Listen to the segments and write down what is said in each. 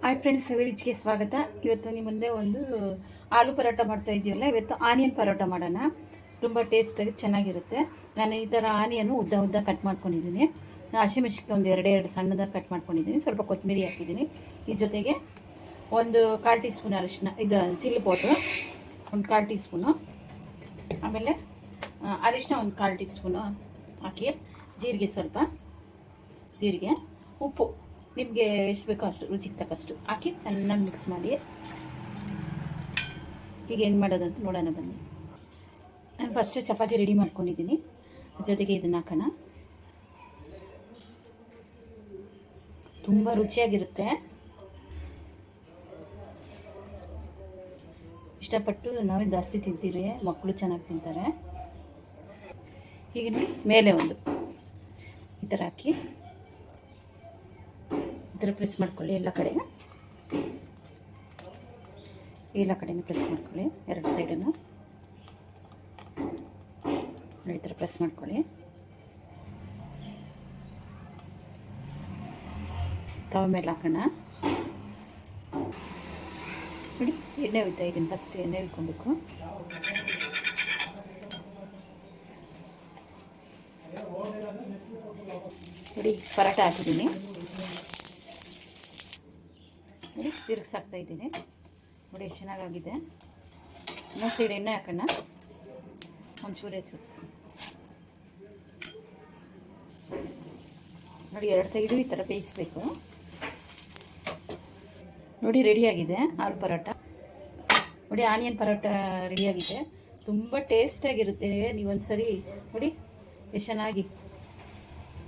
Hi friends, ವಿಲೇಜ್ಗೆ ಸ್ವಾಗತ. ಇವತ್ತು ನಿಮ್ಮ ಮುಂದೆ ಒಂದು ಆಲೂ ಪರೋಟ ಮಾಡ್ತಾ ಇದ್ದೀವಲ್ಲ, ಇವತ್ತು ಆನಿಯನ್ ಪರೋಟ ಮಾಡೋಣ. ತುಂಬ ಟೇಸ್ಟಾಗಿ ಚೆನ್ನಾಗಿರುತ್ತೆ. ನಾನು ಈ ಥರ ಆನಿಯನ್ನು ಉದ್ದ ಉದ್ದ ಕಟ್ ಮಾಡ್ಕೊಂಡಿದ್ದೀನಿ. ಹಸಿಮೆಣಸಿನ್ಕಾಯಿ ಒಂದು ಎರಡೆರಡು ಸಣ್ಣದಾಗಿ ಕಟ್ ಮಾಡ್ಕೊಂಡಿದ್ದೀನಿ. ಸ್ವಲ್ಪ ಕೊತ್ತಂಬರಿ ಹಾಕಿದ್ದೀನಿ. ಈ ಜೊತೆಗೆ ಒಂದು 1/4 ಟೀ ಸ್ಪೂನ್ ಅರಿಶಿನ, ಇದು ಚಿಲ್ಲಿ ಪೌಡ್ರು ಒಂದು 1/4 ಟೀ ಸ್ಪೂನು, ಆಮೇಲೆ ಅರಿಶಿನ ಒಂದು 1/4 ಟೀ ಸ್ಪೂನು ಹಾಕಿ, ಜೀರಿಗೆ ಸ್ವಲ್ಪ, ಜೀರಿಗೆ, ಉಪ್ಪು ನಿಮಗೆ ಎಷ್ಟು ಬೇಕೋ ಅಷ್ಟು ರುಚಿಗೆ ತಕ್ಕಷ್ಟು ಹಾಕಿ ಚೆನ್ನಾಗಿ ಮಿಕ್ಸ್ ಮಾಡಿ. ಈಗ ಏನು ಮಾಡೋದಂತ ನೋಡೋಣ ಬನ್ನಿ. ನಾನು ಫಸ್ಟ್ ಚಪಾತಿ ರೆಡಿ ಮಾಡ್ಕೊಂಡಿದ್ದೀನಿ. ಜೊತೆಗೆ ಇದನ್ನು ಹಾಕೋಣ. ತುಂಬ ರುಚಿಯಾಗಿರುತ್ತೆ. ಇಷ್ಟಪಟ್ಟು ನಾವೇ ಜಾಸ್ತಿ ತಿಂತೀವಿ, ಮಕ್ಕಳು ಚೆನ್ನಾಗಿ ತಿಂತಾರೆ. ಈಗ ಮೇಲೆ ಒಂದು ಈ ಥರ ಹಾಕಿ ಪ್ರೆಸ್ ಮಾಡ್ಕೊಳ್ಳಿ. ಎಲ್ಲ ಕಡೆನೂ ಪ್ರೆಸ್ ಮಾಡ್ಕೊಳ್ಳಿ. ಎರಡು ಸೈಡನ್ನು ಈ ಥರ ಪ್ರೆಸ್ ಮಾಡ್ಕೊಳ್ಳಿ. ತವ ಮೇಲೆ ಹಾಕೋಣ. ನೋಡಿ, ಎಣ್ಣೆ ಹೋಯ್ತಾ ಇದ್ದೀನಿ. ಫಸ್ಟ್ ಎಣ್ಣೆ ಇಟ್ಕೊಬೇಕು. ನೋಡಿ, ಪರೋಟ ಹಾಕಿದ್ದೀನಿ. ನೋಡಿ, ತಿರುಗಿಸಾಕ್ತಾ ಇದ್ದೀನಿ. ನೋಡಿ, ಎಷ್ಟು ಚೆನ್ನಾಗಾಗಿದೆ. ಇನ್ನೊಂದು ಸೈಡ್ ಎಣ್ಣೆ ಹಾಕೋಣ. ಒಂಚೂರು ನೋಡಿ, ಎರಡು ಸೈಡು ಈ ಥರ ಬೇಯಿಸ್ಬೇಕು. ನೋಡಿ, ರೆಡಿಯಾಗಿದೆ ಆಲೂ ಪರೋಟ. ನೋಡಿ, ಆನಿಯನ್ ಪರೋಟ ರೆಡಿಯಾಗಿದೆ. ತುಂಬ ಟೇಸ್ಟಾಗಿರುತ್ತೆ. ನೀವೊಂದ್ಸರಿ ನೋಡಿ ಎಷ್ಟು ಚೆನ್ನಾಗಿ.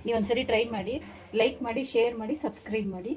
ನೀವೊಂದ್ಸರಿ ಟ್ರೈ ಮಾಡಿ. ಲೈಕ್ ಮಾಡಿ, ಶೇರ್ ಮಾಡಿ, ಸಬ್ಸ್ಕ್ರೈಬ್ ಮಾಡಿ.